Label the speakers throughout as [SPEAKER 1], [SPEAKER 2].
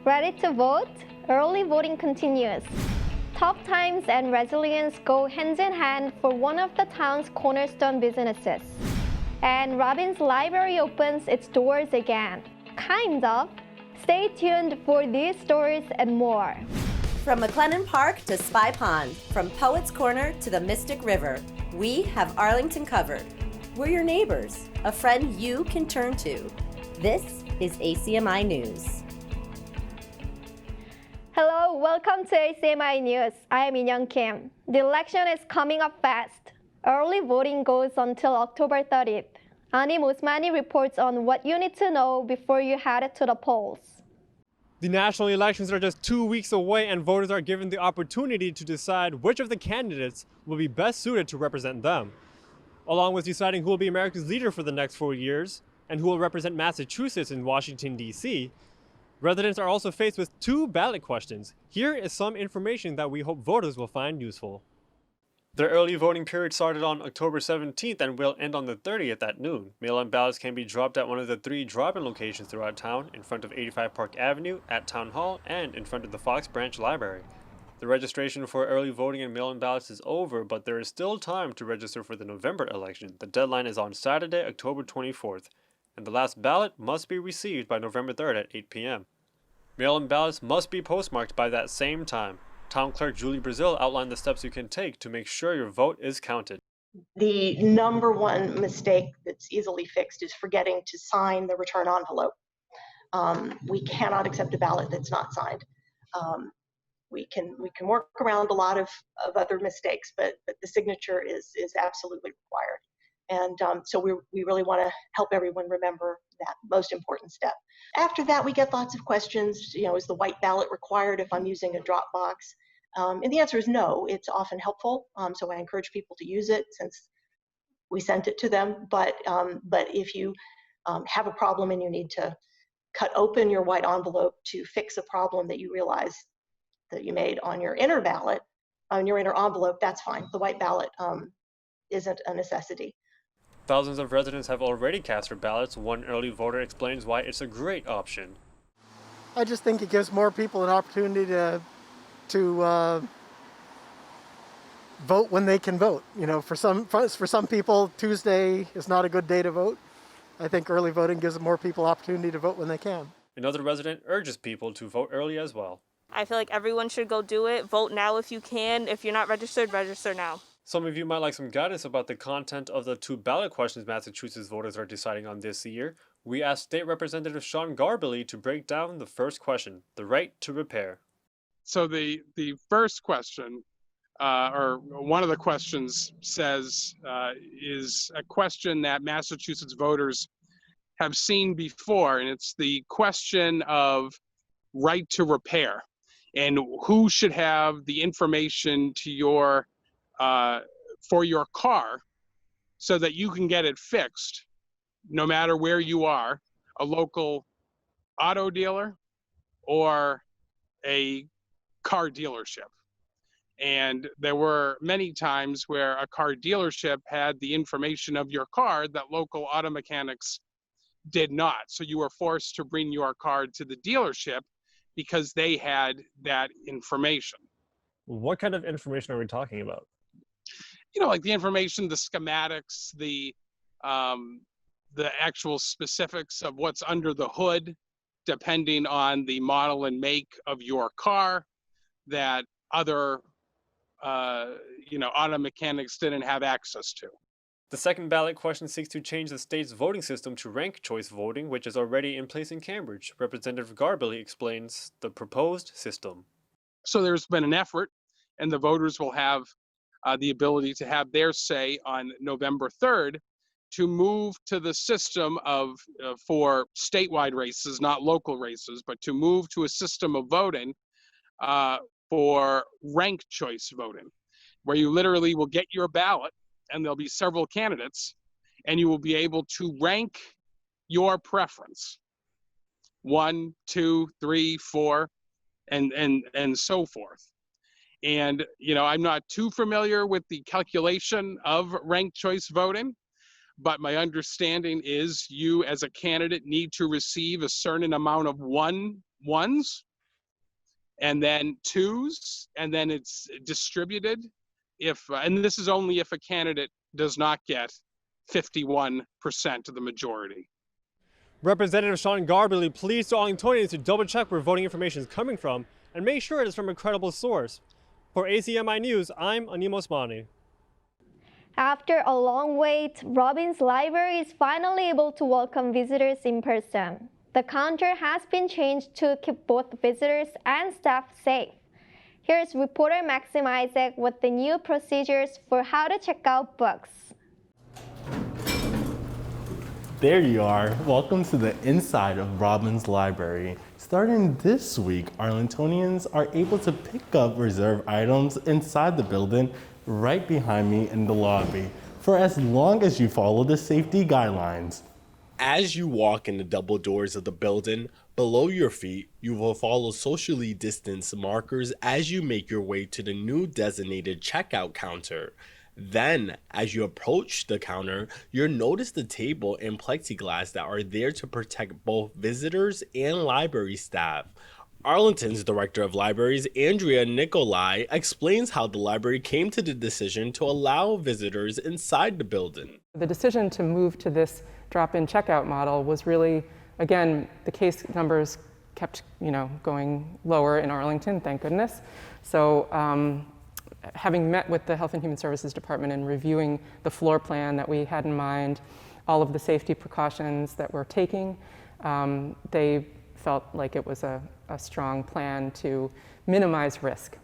[SPEAKER 1] Ready to vote? Early voting continues. Tough times and resilience go hand in hand for one of the town's cornerstone businesses. And Robbins Library opens its doors again. Kind of. Stay tuned for these stories and more.
[SPEAKER 2] From McLennan Park to Spy Pond, from Poets Corner to the Mystic River, we have Arlington covered. We're your neighbors, a friend you can turn to. This is ACMi News.
[SPEAKER 1] Hello, welcome to ACMi News. I am In-young Kim. The election is coming up fast. Early voting goes until October 30th. Ani Musmani reports on what you need to know before you head to the polls.
[SPEAKER 3] The national elections are just 2 weeks away, and voters are given the opportunity to decide which of the candidates will be best suited to represent them, along with deciding who will be America's leader for the next 4 years and who will represent Massachusetts in Washington, D.C. Residents are also faced with 2 ballot questions. Here is some information that we hope voters will find useful. The early voting period started on October 17th and will end on the 30th at noon. Mail-in ballots can be dropped at one of the 3 drop-in locations throughout town, in front of 85 Park Avenue, at Town Hall, and in front of the Fox Branch Library. The registration for early voting and mail-in ballots is over, but there is still time to register for the November election. The deadline is on Saturday, October 24th, and the last ballot must be received by November 3rd at 8 p.m. Mail-in ballots must be postmarked by that same time. Town Clerk Julie Brazil outlined the steps you can take to make sure your vote is counted.
[SPEAKER 4] The number one mistake that's easily fixed is forgetting to sign the return envelope. We cannot accept a ballot that's not signed. We can work around a lot of other mistakes, but the signature is absolutely required. And so we really want to help everyone remember that most important step. After that, we get lots of questions. Is the white ballot required if I'm using a drop box? And the answer is no. It's often helpful, so I encourage people to use it since we sent it to them. But if you have a problem and you need to cut open your white envelope to fix a problem that you realize that you made on your inner ballot, on your inner envelope, that's fine. The white ballot isn't a necessity.
[SPEAKER 3] Thousands of residents have already cast their ballots. One early voter explains why it's a great option.
[SPEAKER 5] I just think it gives more people an opportunity to vote when they can vote. For some people, Tuesday is not a good day to vote. I think early voting gives more people opportunity to vote when they can.
[SPEAKER 3] Another resident urges people to vote early as well.
[SPEAKER 6] I feel like everyone should go do it. Vote now if you can. If you're not registered, register now.
[SPEAKER 3] Some of you might like some guidance about the content of the 2 ballot questions Massachusetts voters are deciding on this year. We asked State Representative Sean Garbely to break down the first question, the right to repair.
[SPEAKER 7] So the first question, or one of the questions says, is a question that Massachusetts voters have seen before, and it's the question of right to repair and who should have the information to your for your car so that you can get it fixed no matter where you are, a local auto dealer or a car dealership. And there were many times where a car dealership had the information of your car that local auto mechanics did not. So you were forced to bring your car to the dealership because they had that information.
[SPEAKER 3] What kind of information are we talking about?
[SPEAKER 7] Like the information, the schematics, the actual specifics of what's under the hood, depending on the model and make of your car, that other, auto mechanics didn't have access to.
[SPEAKER 3] The second ballot question seeks to change the state's voting system to ranked choice voting, which is already in place in Cambridge. Representative Garbely explains the proposed system.
[SPEAKER 7] So there's been an effort, and the voters will have the ability to have their say on November 3rd to move to the system of, for statewide races, not local races, but to move to a system of voting for ranked choice voting, where you literally will get your ballot and there'll be several candidates and you will be able to rank your preference, 1, 2, 3, 4, and so forth. And, I'm not too familiar with the calculation of ranked choice voting, but my understanding is you as a candidate need to receive a certain amount of ones and then twos, and then it's distributed. If and this is only if a candidate does not get 51% of the majority.
[SPEAKER 3] Representative Sean Garbely pleads to Arlingtonians to double check where voting information is coming from and make sure it is from a credible source. For ACMi News, I'm Anim Osmani.
[SPEAKER 1] After a long wait, Robbins Library is finally able to welcome visitors in person. The counter has been changed to keep both visitors and staff safe. Here's reporter Maxim Isaac with the new procedures for how to check out books.
[SPEAKER 8] There you are. Welcome to the inside of Robbins Library. Starting this week, Arlingtonians are able to pick up reserved items inside the building right behind me in the lobby for as long as you follow the safety guidelines. As you walk in the double doors of the building, below your feet, you will follow socially distanced markers as you make your way to the new designated checkout counter. Then, as you approach the counter, you'll notice the table and plexiglass that are there to protect both visitors and library staff. Arlington's Director of Libraries, Andrea Nicolai, explains how the library came to the decision to allow visitors inside the building.
[SPEAKER 9] The decision to move to this drop-in checkout model was really, again, the case numbers kept, going lower in Arlington, thank goodness. So having met with the Health and Human Services Department and reviewing the floor plan that we had in mind, all of the safety precautions that we're taking, they felt like it was a strong plan to minimize risk.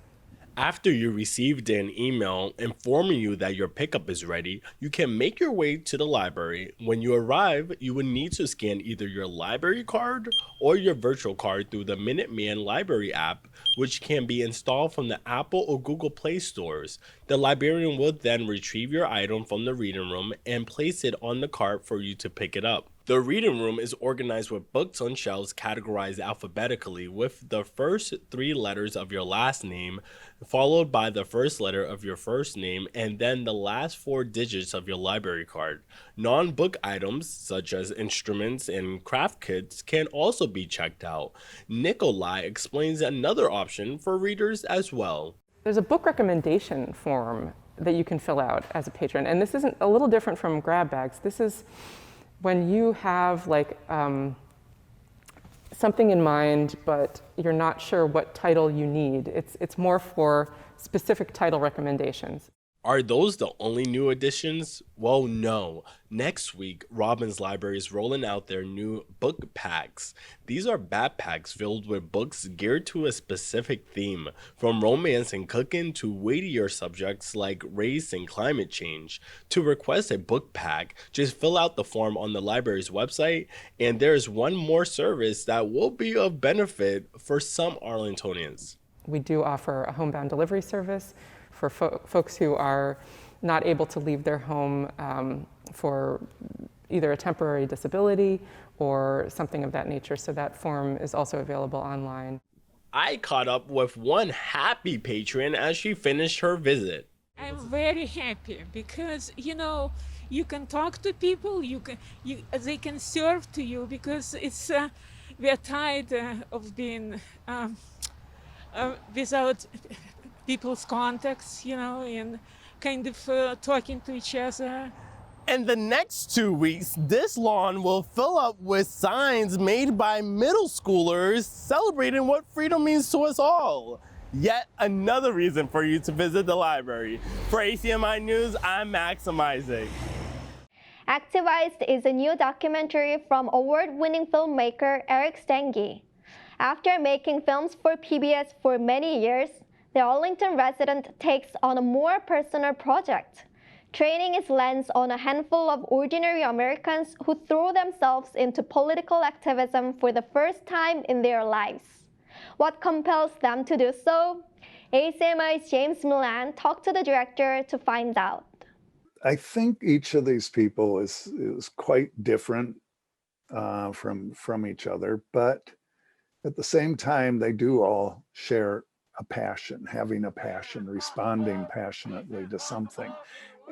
[SPEAKER 8] After you received an email informing you that your pickup is ready, you can make your way to the library. When you arrive, you will need to scan either your library card or your virtual card through the Minuteman Library app, which can be installed from the Apple or Google Play stores. The librarian will then retrieve your item from the reading room and place it on the cart for you to pick it up. The reading room is organized with books on shelves categorized alphabetically with the first 3 letters of your last name, followed by the first letter of your first name, and then the last 4 digits of your library card. Non-book items, such as instruments and craft kits, can also be checked out. Nicolai explains another option for readers as well.
[SPEAKER 9] There's a book recommendation form that you can fill out as a patron, and this isn't a little different from grab bags. This is when you have something in mind, but you're not sure what title you need. It's more for specific title recommendations.
[SPEAKER 8] Are those the only new additions? Well, no. Next week, Robbins Library is rolling out their new book packs. These are backpacks filled with books geared to a specific theme, from romance and cooking to weightier subjects like race and climate change. To request a book pack, just fill out the form on the library's website, and there's one more service that will be of benefit for some Arlingtonians.
[SPEAKER 9] We do offer a homebound delivery service for folks who are not able to leave their home for either a temporary disability or something of that nature. So that form is also available online.
[SPEAKER 8] I caught up with one happy patron as she finished her visit.
[SPEAKER 10] I'm very happy because, you can talk to people, they can serve to you because we're tired of being without people's contacts, and kind of talking to each other.
[SPEAKER 8] In the next 2 weeks, this lawn will fill up with signs made by middle schoolers celebrating what freedom means to us all. Yet another reason for you to visit the library. For ACMi News, I'm Maxim Isaac.
[SPEAKER 1] Activized is a new documentary from award-winning filmmaker Eric Stange. After making films for PBS for many years, the Arlington resident takes on a more personal project, training his lens on a handful of ordinary Americans who threw themselves into political activism for the first time in their lives. What compels them to do so? ACMi's James Milan talked to the director to find out.
[SPEAKER 11] I think each of these people is quite different from each other, but at the same time, they do all share a passion, having a passion, responding passionately to something.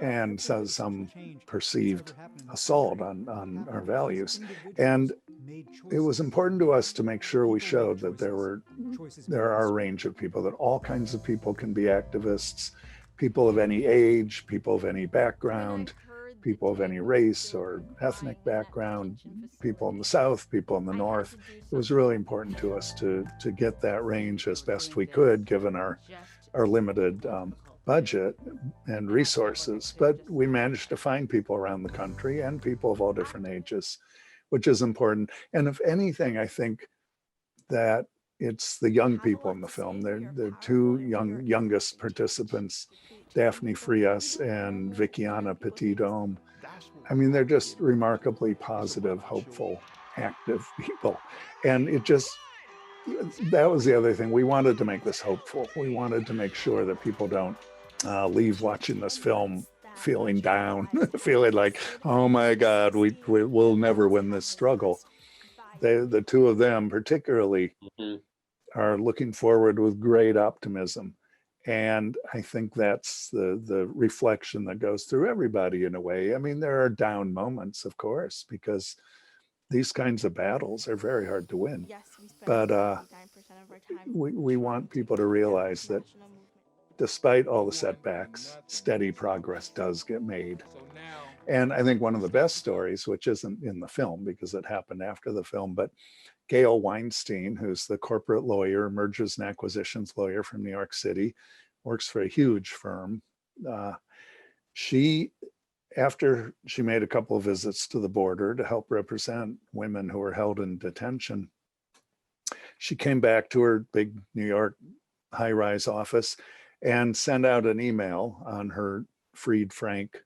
[SPEAKER 11] and so some perceived assault on our values. And it was important to us to make sure we showed that there are a range of people, that all kinds of people can be activists, people of any age, people of any background, people of any race or ethnic background, people in the South, people in the North. It was really important to us to get that range as best we could, given our limited budget and resources. But we managed to find people around the country and people of all different ages, which is important. And if anything, I think that it's the young people in the film. They're two youngest participants, Daphne Frias and Vickiana Petithomme. I mean, they're just remarkably positive, hopeful, active people. And that was the other thing. We wanted to make this hopeful. We wanted to make sure that people don't leave watching this film feeling down, feeling like, oh my God, we'll never win this struggle. The two of them particularly are looking forward with great optimism. And I think that's the reflection that goes through everybody in a way. I mean, there are down moments, of course, because these kinds of battles are very hard to win. But we want people to realize that despite all the setbacks, steady progress does get made. And I think one of the best stories, which isn't in the film because it happened after the film, but Gail Weinstein, who's the corporate lawyer, mergers and acquisitions lawyer from New York City, works for a huge firm. After she made a couple of visits to the border to help represent women who were held in detention, she came back to her big New York high-rise office and sent out an email on her Freed Frank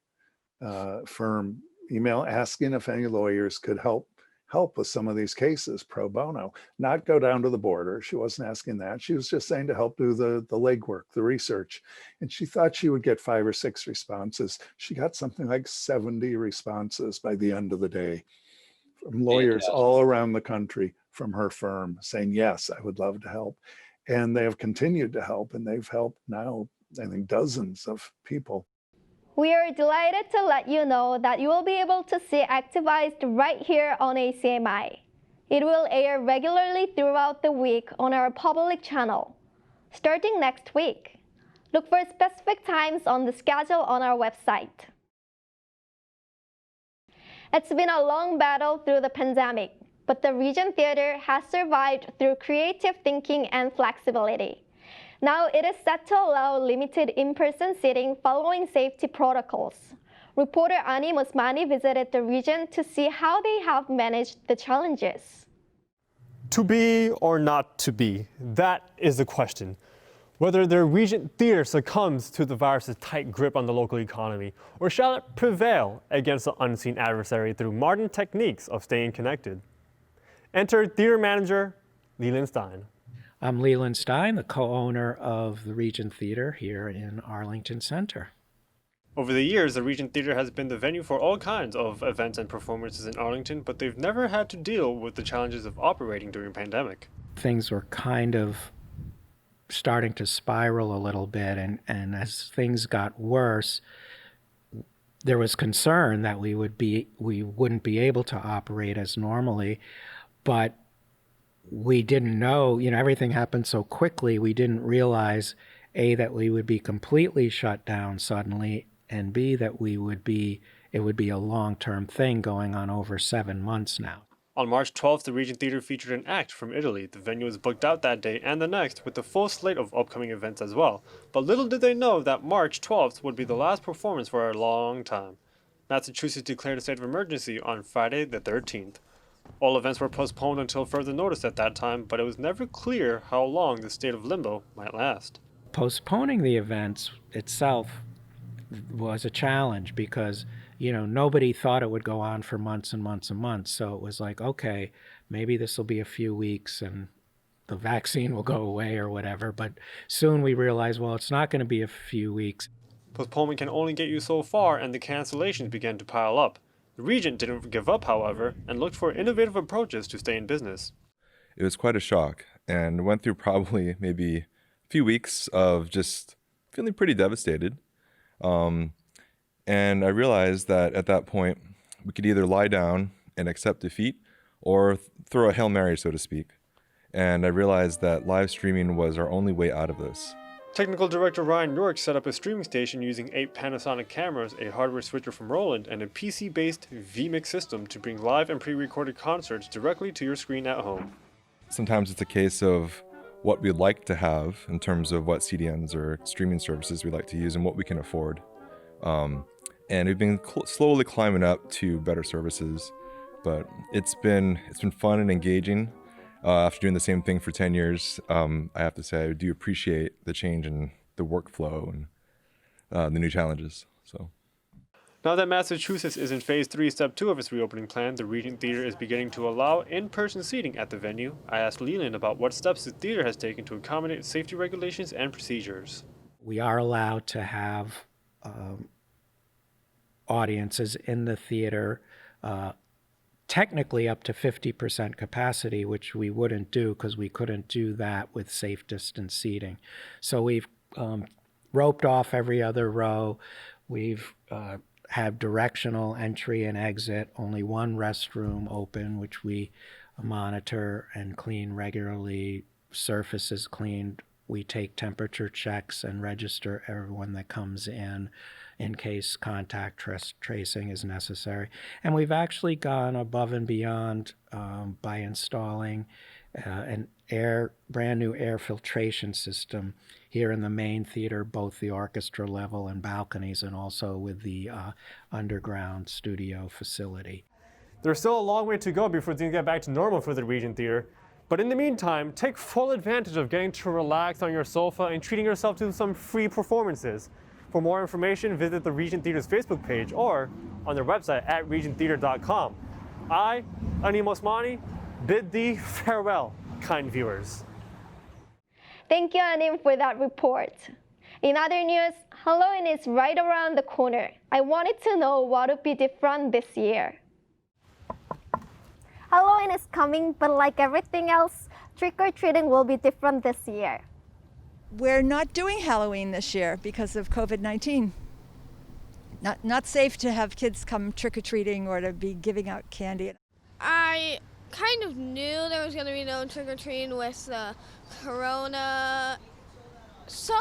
[SPEAKER 11] firm email asking if any lawyers could help with some of these cases pro bono, not go down to the border. She wasn't asking that. She was just saying to help do the legwork, the research. And she thought she would get 5 or 6 responses. She got something like 70 responses by the end of the day from lawyers all around the country from her firm saying, yes, I would love to help. And they have continued to help, and they've helped now, I think, dozens of people.
[SPEAKER 1] We are delighted to let you know that you will be able to see Activized right here on ACMi. It will air regularly throughout the week on our public channel, starting next week. Look for specific times on the schedule on our website. It's been a long battle through the pandemic, but the Regent Theater has survived through creative thinking and flexibility. Now it is set to allow limited in-person seating following safety protocols. Reporter Ani Musmani visited the Regent to see how they have managed the challenges.
[SPEAKER 3] To be or not to be, that is the question. Whether the Regent Theater succumbs to the virus's tight grip on the local economy, or shall it prevail against the unseen adversary through modern techniques of staying connected? Enter theater manager Leland Stein.
[SPEAKER 12] I'm Leland Stein, the co-owner of the Regent Theater here in Arlington Center.
[SPEAKER 3] Over the years, the Regent Theater has been the venue for all kinds of events and performances in Arlington, but they've never had to deal with the challenges of operating during a pandemic.
[SPEAKER 12] Things were kind of starting to spiral a little bit, and as things got worse, there was concern that we wouldn't be able to operate as normally, but we didn't know, everything happened so quickly, we didn't realize, A, that we would be completely shut down suddenly, and B, that it would be a long-term thing going on over 7 months now.
[SPEAKER 3] On March 12th, the Regent Theater featured an act from Italy. The venue was booked out that day and the next with a full slate of upcoming events as well. But little did they know that March 12th would be the last performance for a long time. Massachusetts declared a state of emergency on Friday the 13th. All events were postponed until further notice at that time, but it was never clear how long the state of limbo might last.
[SPEAKER 12] Postponing the events itself was a challenge because, nobody thought it would go on for months and months and months. So it was like, okay, maybe this will be a few weeks and the vaccine will go away or whatever. But soon we realized, well, it's not going to be a few weeks.
[SPEAKER 3] Postponement can only get you so far, and the cancellations began to pile up. The Regent didn't give up, however, and looked for innovative approaches to stay in business.
[SPEAKER 13] It was quite a shock, and went through probably maybe a few weeks of just feeling pretty devastated. And I realized that at that point, we could either lie down and accept defeat or throw a Hail Mary, so to speak. And I realized that live streaming was our only way out of this.
[SPEAKER 3] Technical director Ryan York set up a streaming station using 8 Panasonic cameras, a hardware switcher from Roland, and a PC-based vMix system to bring live and pre-recorded concerts directly to your screen at home.
[SPEAKER 13] Sometimes it's a case of what we'd like to have in terms of what CDNs or streaming services we'd like to use and what we can afford. And we've been slowly climbing up to better services, but it's been fun and engaging. After doing the same thing for 10 years, I have to say I do appreciate the change in the workflow and the new challenges. So,
[SPEAKER 3] now that Massachusetts is in Phase 3, Step 2 of its reopening plan, the Regent Theater is beginning to allow in-person seating at the venue. I asked Leland about what steps the theater has taken to accommodate safety regulations and procedures.
[SPEAKER 12] We are allowed to have audiences in the theater, technically up to 50% capacity, which we wouldn't do because we couldn't do that with safe distance seating. So we've roped off every other row. We've have directional entry and exit, only one restroom open, which we monitor and clean regularly, surfaces cleaned. We take temperature checks and register everyone that comes in case contact tracing is necessary. And we've actually gone above and beyond by installing an brand new air filtration system here in the main theater, both the orchestra level and balconies, and also with the underground studio facility.
[SPEAKER 3] There's still a long way to go before things get back to normal for the Regent Theater. But in the meantime, take full advantage of getting to relax on your sofa and treating yourself to some free performances. For more information, visit the Regent Theater's Facebook page or on their website at regenttheater.com. I, Anim Osmani, bid thee farewell, kind viewers.
[SPEAKER 1] Thank you, Anim, for that report. In other news, Halloween is right around the corner. I wanted to know what would be different this year. Halloween is coming, but like everything else, trick-or-treating will be different this year.
[SPEAKER 14] We're not doing Halloween this year because of COVID-19. Not safe to have kids come trick-or-treating or to be giving out candy.
[SPEAKER 15] I kind of knew there was going to be no trick-or-treating with the corona, so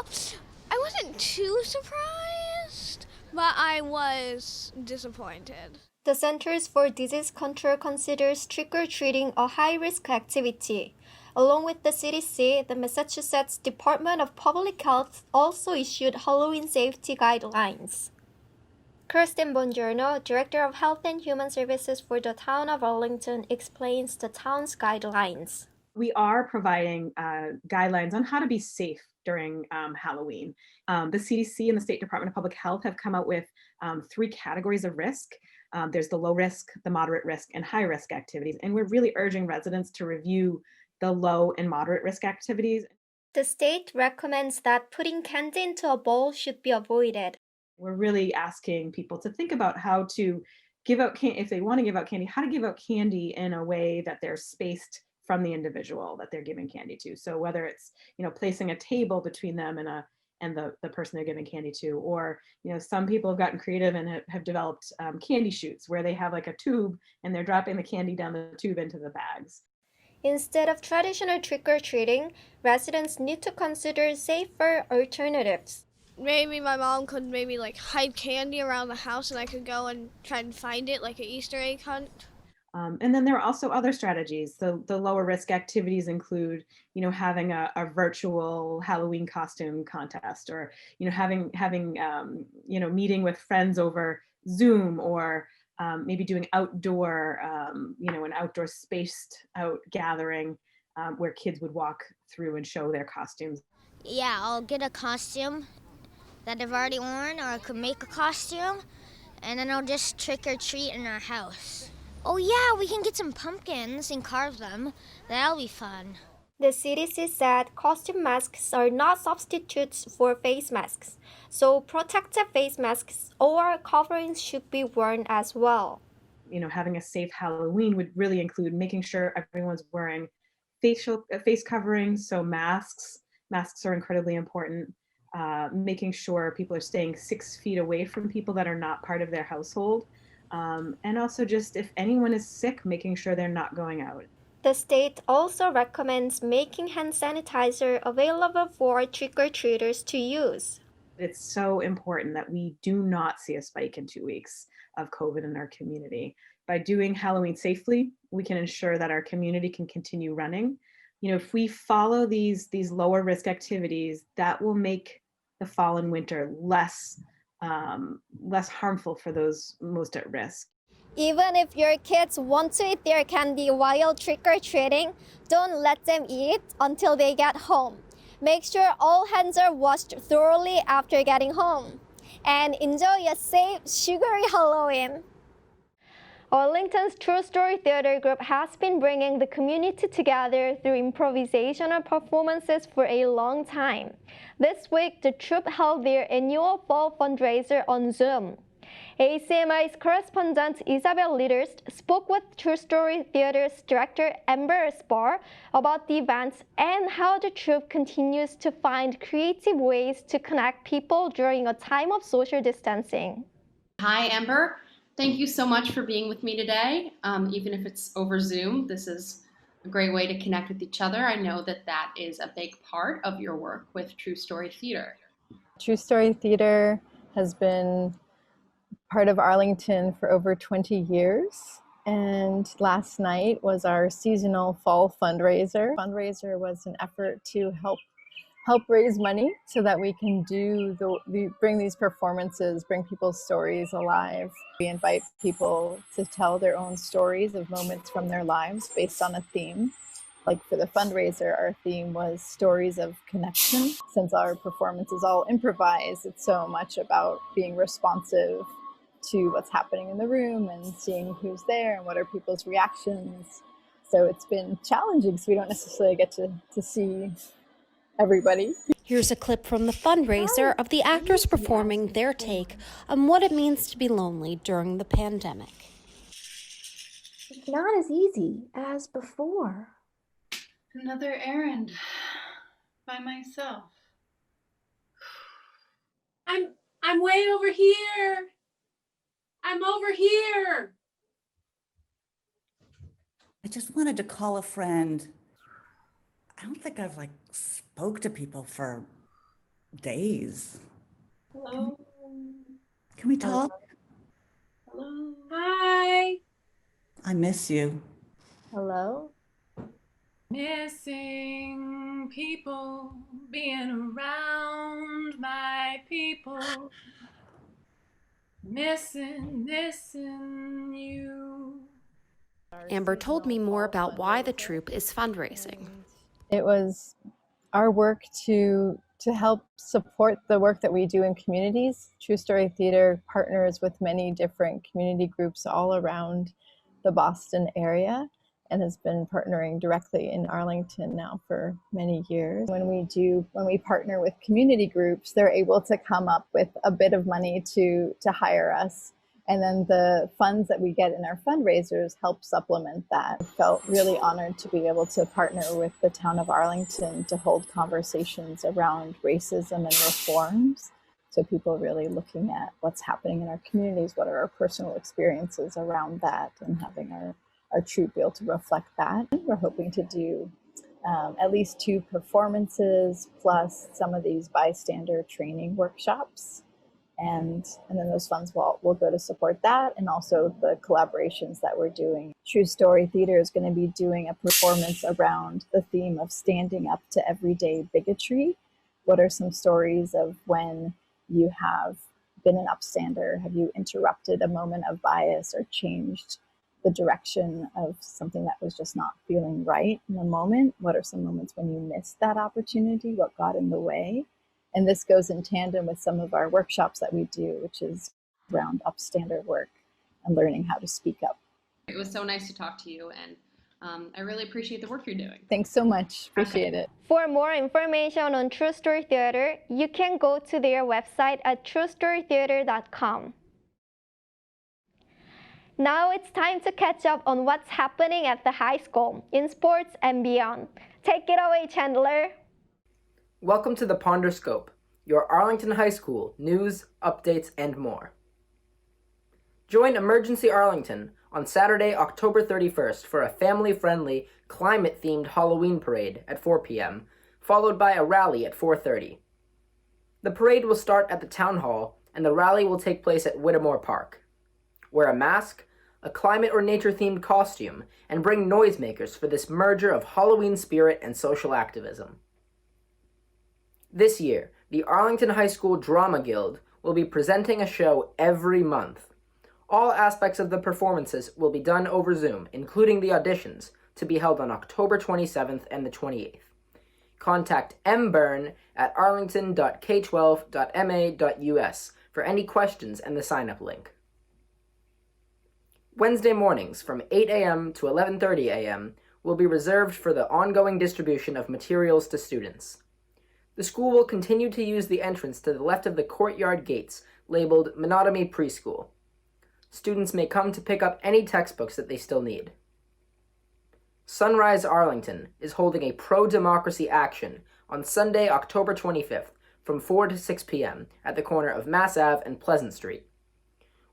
[SPEAKER 15] I wasn't too surprised, but I was disappointed.
[SPEAKER 1] The Centers for Disease Control considers trick-or-treating a high-risk activity. Along with the CDC, the Massachusetts Department of Public Health also issued Halloween safety guidelines. Kirsten Bongiorno, Director of Health and Human Services for the town of Arlington, explains the town's guidelines.
[SPEAKER 16] We are providing guidelines on how to be safe during Halloween. The CDC and the State Department of Public Health have come out with 3 categories of risk. There's the low risk, the moderate risk, and high risk activities. And we're really urging residents to review the low and moderate risk activities.
[SPEAKER 1] The state recommends that putting candy into a bowl should be avoided.
[SPEAKER 16] We're really asking people to think about how to give out candy, if they want to give out candy, how to give out candy in a way that they're spaced from the individual that they're giving candy to. So whether it's, placing a table between them and the person they're giving candy to, or, some people have gotten creative and have developed candy chutes where they have like a tube and they're dropping the candy down the tube into the bags.
[SPEAKER 1] Instead of traditional trick-or-treating, residents need to consider safer alternatives.
[SPEAKER 15] Maybe my mom could hide candy around the house and I could go and try and find it like an Easter egg hunt.
[SPEAKER 16] And then there are also other strategies. The lower risk activities include, having a virtual Halloween costume contest, or, having meeting with friends over Zoom, or maybe doing outdoor, an outdoor spaced out gathering where kids would walk through and show their costumes.
[SPEAKER 17] Yeah, I'll get a costume that I've already worn, or I could make a costume, and then I'll just trick or treat in our house. Oh yeah, we can get some pumpkins and carve them. That'll be fun.
[SPEAKER 1] The CDC said costume masks are not substitutes for face masks, so protective face masks or coverings should be worn as well.
[SPEAKER 16] Having a safe Halloween would really include making sure everyone's wearing face coverings, so masks. Masks are incredibly important. making sure people are staying 6 feet away from people that are not part of their household. And also just if anyone is sick, making sure they're not going out.
[SPEAKER 1] The state also recommends making hand sanitizer available for trick-or-treaters to use.
[SPEAKER 16] It's so important that we do not see a spike in 2 weeks of COVID in our community. By doing Halloween safely, we can ensure that our community can continue running. You know, if we follow these lower risk activities, that will make the fall and winter less harmful for those most at risk.
[SPEAKER 1] Even if your kids want to eat their candy while trick-or-treating, don't let them eat until they get home. Make sure all hands are washed thoroughly after getting home. And enjoy a safe, sugary Halloween. Arlington's True Story Theater Group has been bringing the community together through improvisational performances for a long time. This week, the troupe held their annual fall fundraiser on Zoom. ACMi's correspondent Isabel Litters spoke with True Story Theater's director Amber Spar about the events and how the troupe continues to find creative ways to connect people during a time of social distancing.
[SPEAKER 18] Hi, Amber. Thank you so much for being with me today. Even if it's over Zoom, this is a great way to connect with each other. I know that is a big part of your work with True Story Theater.
[SPEAKER 19] True Story Theater has been part of Arlington for over 20 years. And last night was our seasonal fall fundraiser. Fundraiser was an effort to help raise money so that we can bring these performances, bring people's stories alive. We invite people to tell their own stories of moments from their lives based on a theme. Like for the fundraiser, our theme was stories of connection. Since our performance is all improvised, it's so much about being responsive to what's happening in the room and seeing who's there and what are people's reactions. So it's been challenging because we don't necessarily get to see everybody.
[SPEAKER 20] Here's a clip from the fundraiser of the actors performing their take on what it means to be lonely during the pandemic.
[SPEAKER 21] It's not as easy as before.
[SPEAKER 22] Another errand by myself. I'm way over here. I'm over here.
[SPEAKER 23] I just wanted to call a friend. I don't think I've spoke to people for days.
[SPEAKER 22] Hello.
[SPEAKER 23] Can we talk?
[SPEAKER 22] Hello. Hi.
[SPEAKER 23] I miss you.
[SPEAKER 21] Hello?
[SPEAKER 22] Missing people, being around my people. Missing you.
[SPEAKER 20] Amber told me more about why the troupe is fundraising.
[SPEAKER 19] It was our work to help support the work that we do in communities. True Story Theater partners with many different community groups all around the Boston area and has been partnering directly in Arlington now for many years. When we partner with community groups, they're able to come up with a bit of money to hire us. And then the funds that we get in our fundraisers help supplement that. I felt really honored to be able to partner with the town of Arlington to hold conversations around racism and reforms. So people really looking at what's happening in our communities, what are our personal experiences around that, and having our troupe be able to reflect that. We're hoping to do at least 2 performances plus some of these bystander training workshops. And then those funds will go to support that and also the collaborations that we're doing. True Story Theater is going to be doing a performance around the theme of standing up to everyday bigotry. What are some stories of when you have been an upstander? Have you interrupted a moment of bias or changed the direction of something that was just not feeling right in the moment? What are some moments when you missed that opportunity? What got in the way? And this goes in tandem with some of our workshops that we do, which is around upstander work and learning how to speak up.
[SPEAKER 18] It was so nice to talk to you, and I really appreciate the work you're doing.
[SPEAKER 19] Thanks so much. Appreciate it.
[SPEAKER 1] For more information on True Story Theater, you can go to their website at truestorytheater.com. Now it's time to catch up on what's happening at the high school, in sports and beyond. Take it away, Chandler.
[SPEAKER 24] Welcome to the Ponderscope.
[SPEAKER 2] your Arlington High School news, updates, and more. Join Emergency Arlington on Saturday, October 31st for a family-friendly, climate-themed Halloween parade at 4 p.m., followed by a rally at 4:30. The parade will start at the Town Hall, and the rally will take place at Whittemore Park. Wear a mask, a climate or nature-themed costume, and bring noisemakers for this merger of Halloween spirit and social activism. This year, the Arlington High School Drama Guild will be presenting a show every month. All aspects of the performances will be done over Zoom, including the auditions, to be held on October 27th and the 28th. Contact mbyrne at arlington.k12.ma.us for any questions and the sign-up link. Wednesday mornings from 8 a.m. to 11:30 a.m. will be reserved for the ongoing distribution of materials to students. The school will continue to use the entrance to the left of the courtyard gates labeled Monotony Preschool. Students may come to pick up any textbooks that they still need. Sunrise Arlington is holding a pro-democracy action on Sunday, October 25th from 4 to 6 p.m. at the corner of Mass Ave and Pleasant Street.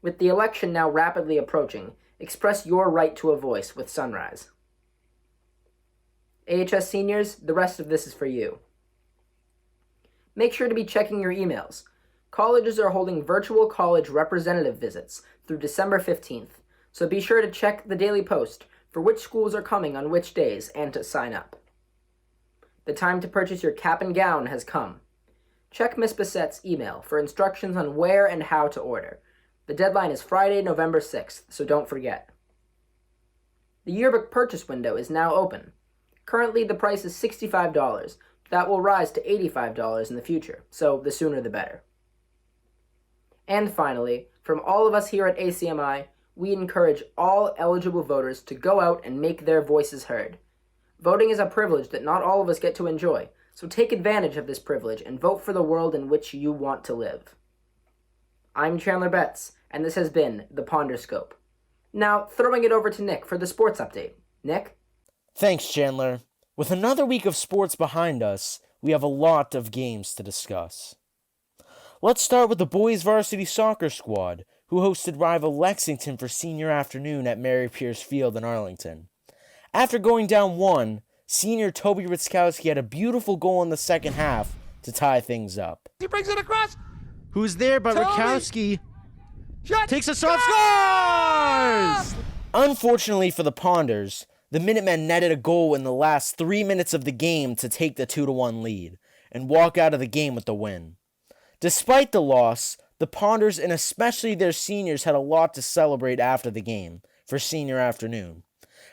[SPEAKER 2] With the election now rapidly approaching, express your right to a voice with Sunrise. AHS seniors, the rest of this is for you. Make sure to be checking your emails. Colleges are holding virtual college representative visits through December 15th, so be sure to check the Daily Post for which schools are coming on which days and to sign up. The time to purchase your cap and gown has come. Check Miss Bassett's email for instructions on where and how to order. The deadline is Friday, November 6th, so don't forget. The yearbook purchase window is now open. Currently, the price is $65. That will rise to $85 in the future, so the sooner the better. And finally, from all of us here at ACMi, we encourage all eligible voters to go out and make their voices heard. Voting is a privilege that not all of us get to enjoy, so take advantage of this privilege and vote for the world in which you want to live. I'm Chandler Betts, and this has been the Ponderscope. Now, throwing it over to Nick for the sports update. Nick?
[SPEAKER 4] Thanks, Chandler. With another week of sports behind us, we have a lot of games to discuss. Let's start with the boys varsity soccer squad, who hosted rival Lexington for senior afternoon at Mary Pierce Field in Arlington. After going down 1, senior Toby Ritzkowski had a beautiful goal in the second half to tie things up.
[SPEAKER 5] He brings it across.
[SPEAKER 4] Who's there but
[SPEAKER 5] Toby!
[SPEAKER 4] Ritzkowski
[SPEAKER 5] Shot.
[SPEAKER 4] takes a shot, scores! Unfortunately for the Ponders, the Minutemen netted a goal in the last 3 minutes of the game to take the 2-1 lead and walk out of the game with the win. Despite the loss, the Ponders and especially their seniors had a lot to celebrate after the game for senior afternoon.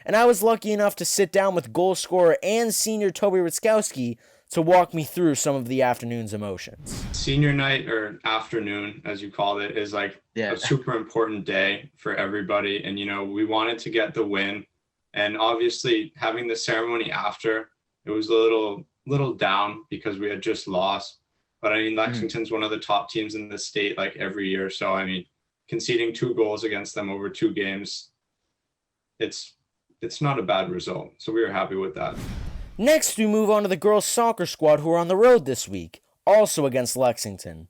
[SPEAKER 4] And I was lucky enough to sit down with goal scorer and senior Toby Ritzkowski to walk me through some of the afternoon's emotions.
[SPEAKER 24] Senior night, or afternoon as you called it, is like a super important day for everybody. And, we wanted to get the win. And obviously having the ceremony after, it was a little down because we had just lost. But Lexington's one of the top teams in the state like every year. So conceding 2 goals against them over 2 games, it's not a bad result. So we were happy with that.
[SPEAKER 4] Next, we move on to the girls' soccer squad who are on the road this week, also against Lexington.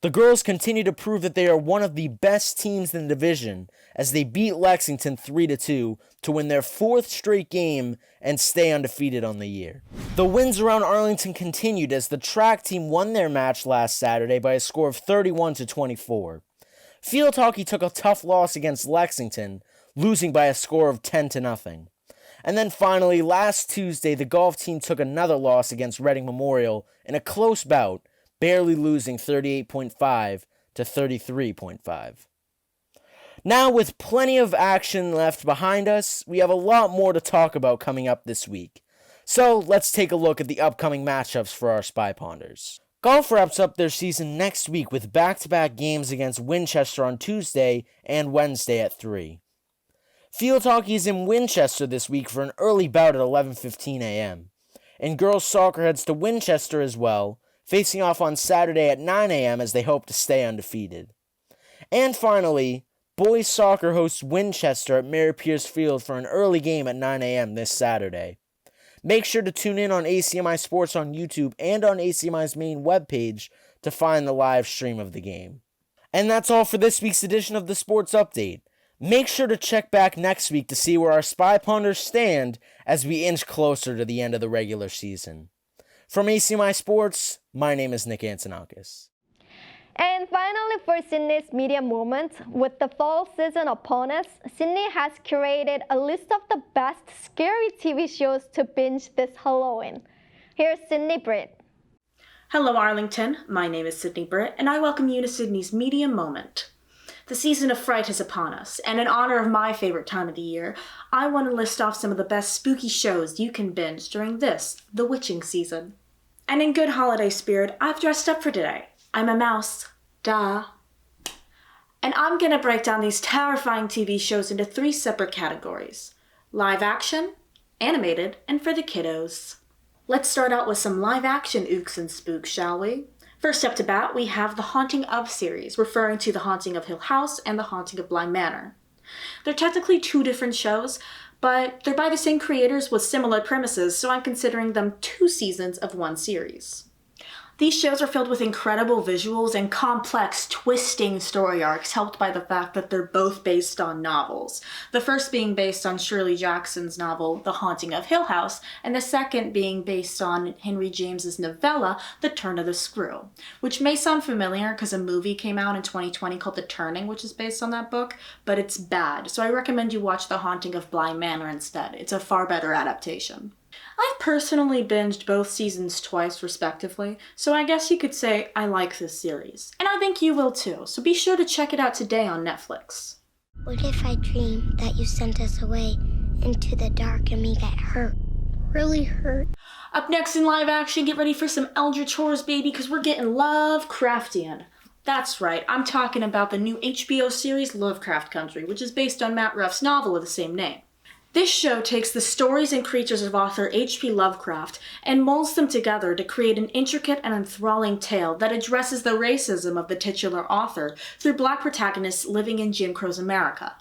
[SPEAKER 4] The girls continue to prove that they are one of the best teams in the division as they beat Lexington 3-2 to win their 4th straight game and stay undefeated on the year. The wins around Arlington continued as the track team won their match last Saturday by a score of 31-24. Field hockey took a tough loss against Lexington, losing by a score of 10-0. And then finally, last Tuesday, the golf team took another loss against Reading Memorial in a close bout, barely losing 38.5 to 33.5. Now, with plenty of action left behind us, we have a lot more to talk about coming up this week. So let's take a look at the upcoming matchups for our Spy Ponders. Golf wraps up their season next week with back-to-back games against Winchester on Tuesday and Wednesday at 3. Field hockey is in Winchester this week for an early bout at 11:15 a.m. And girls soccer heads to Winchester as well, facing off on Saturday at 9 a.m. as they hope to stay undefeated. And finally, boys soccer hosts Winchester at Mary Pierce Field for an early game at 9 a.m. this Saturday. Make sure to tune in on ACMi Sports on YouTube and on ACMi's main webpage to find the live stream of the game. And that's all for this week's edition of the Sports Update. Make sure to check back next week to see where our Spy Ponders stand as we inch closer to the end of the regular season. From ACMi Sports, my name is Nick Antonakis.
[SPEAKER 1] And finally, for Sydney's Media Moment, with the fall season upon us, Sydney has curated a list of the best scary TV shows to binge this Halloween. Here's Sydney Britt.
[SPEAKER 6] Hello Arlington, my name is Sydney Britt, and I welcome you to Sydney's Media Moment. The season of fright is upon us, and in honor of my favorite time of the year, I want to list off some of the best spooky shows you can binge during this, the witching season. And in good holiday spirit, I've dressed up for today. I'm a mouse. Duh. And I'm gonna break down these terrifying TV shows into 3 separate categories: live action, animated, and for the kiddos. Let's start out with some live action ooks and spooks, shall we? First up to bat, we have the Haunting of series, referring to The Haunting of Hill House and The Haunting of Bly Manor. They're technically 2 different shows, but they're by the same creators with similar premises, so I'm considering them 2 seasons of 1 series. These shows are filled with incredible visuals and complex, twisting story arcs, helped by the fact that they're both based on novels. The first being based on Shirley Jackson's novel, The Haunting of Hill House, and the second being based on Henry James's novella, The Turn of the Screw, which may sound familiar because a movie came out in 2020 called The Turning, which is based on that book, but it's bad, so I recommend you watch The Haunting of Bly Manor instead. It's a far better adaptation. I've personally binged both seasons twice respectively, so I guess you could say I like this series. And I think you will too, so be sure to check it out today on Netflix.
[SPEAKER 17] What if I dream that you sent us away into the dark and we get hurt? Really hurt?
[SPEAKER 6] Up next in live action, get ready for some Eldritch horrors, baby, because we're getting Lovecraftian. That's right, I'm talking about the new HBO series Lovecraft Country, which is based on Matt Ruff's novel of the same name. This show takes the stories and creatures of author H.P. Lovecraft and molds them together to create an intricate and enthralling tale that addresses the racism of the titular author through Black protagonists living in Jim Crow's America.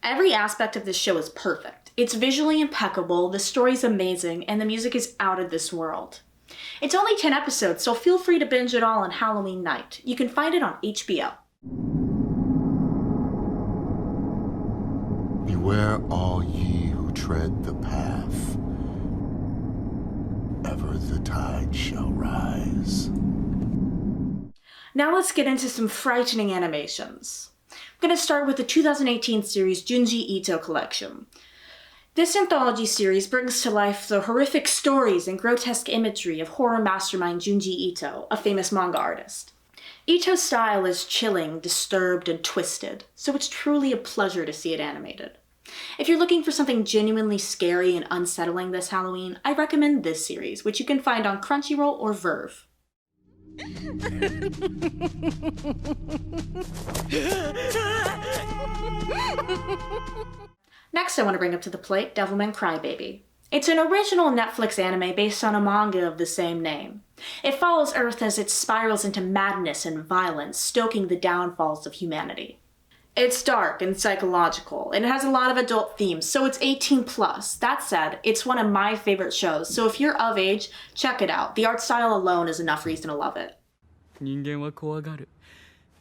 [SPEAKER 6] Every aspect of this show is perfect. It's visually impeccable, the story's amazing, and the music is out of this world. It's only 10 episodes, so feel free to binge it all on Halloween night. You can find it on HBO.
[SPEAKER 7] Beware all ye who tread the path. Ever the tide shall rise.
[SPEAKER 6] Now let's get into some frightening animations. I'm going to start with the 2018 series Junji Ito Collection. This anthology series brings to life the horrific stories and grotesque imagery of horror mastermind Junji Ito, a famous manga artist. Ito's style is chilling, disturbed, and twisted, so it's truly a pleasure to see it animated. If you're looking for something genuinely scary and unsettling this Halloween, I recommend this series, which you can find on Crunchyroll or Verve. Next, I want to bring up to the plate Devilman Crybaby. It's an original Netflix anime based on a manga of the same name. It follows Earth as it spirals into madness and violence, stoking the downfalls of humanity. It's dark and psychological, and it has a lot of adult themes, so it's 18+. That said, it's one of my favorite shows, so if you're of age, check it out. The art style alone is enough reason to love it.
[SPEAKER 9] 人間は怖がる。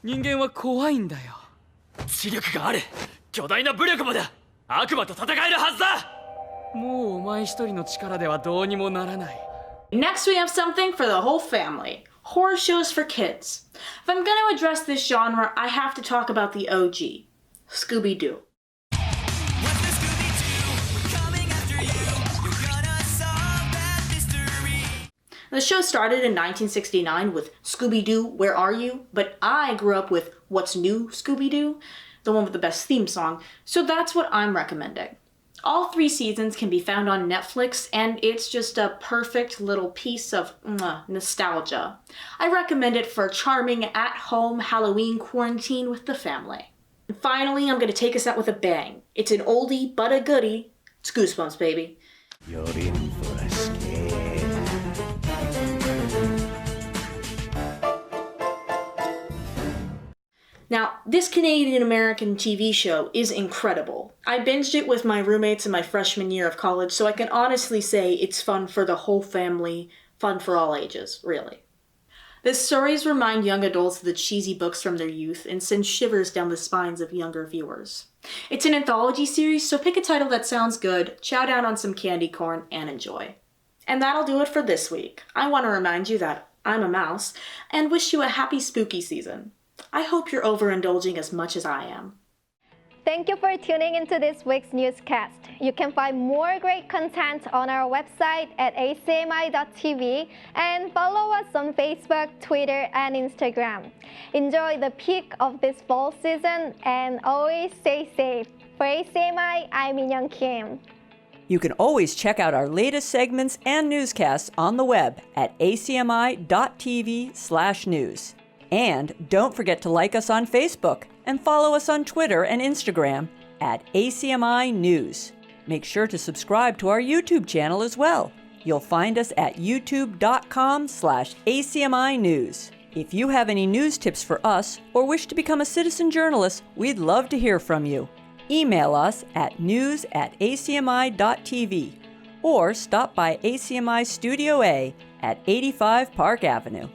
[SPEAKER 9] 人間は怖いんだよ。知力がある。巨大な武力もだ。悪魔と戦えるはずだ。もうお前一人の力ではどうにもならない。
[SPEAKER 6] Next, we have something for the whole family. Horror shows for kids. If I'm going to address this genre, I have to talk about the OG, Scooby-Doo. The show started in 1969 with Scooby-Doo, Where Are You? But I grew up with What's New, Scooby-Doo? The one with the best theme song, so that's what I'm recommending. All 3 seasons can be found on Netflix, and it's just a perfect little piece of nostalgia. I recommend it for a charming at-home Halloween quarantine with the family. And finally, I'm going to take us out with a bang. It's an oldie but a goodie. It's Goosebumps, baby.
[SPEAKER 7] You're in for a scare.
[SPEAKER 6] Now, this Canadian-American TV show is incredible. I binged it with my roommates in my freshman year of college, so I can honestly say it's fun for the whole family, fun for all ages, really. The stories remind young adults of the cheesy books from their youth and send shivers down the spines of younger viewers. It's an anthology series, so pick a title that sounds good, chow down on some candy corn, and enjoy. And that'll do it for this week. I want to remind you that I'm a mouse and wish you a happy spooky season. I hope you're overindulging as much as I am.
[SPEAKER 1] Thank you for tuning into this week's newscast. You can find more great content on our website at ACMi.tv and follow us on Facebook, Twitter, and Instagram. Enjoy the peak of this fall season and always stay safe. For ACMi, I'm Min-Young Kim.
[SPEAKER 8] You can always check out our latest segments and newscasts on the web at acmi.tv/news. And don't forget to like us on Facebook and follow us on Twitter and Instagram at ACMi News. Make sure to subscribe to our YouTube channel as well. You'll find us at youtube.com/ACMi News. If you have any news tips for us or wish to become a citizen journalist, we'd love to hear from you. Email us at news@acmi.tv or stop by ACMI Studio A at 85 Park Avenue.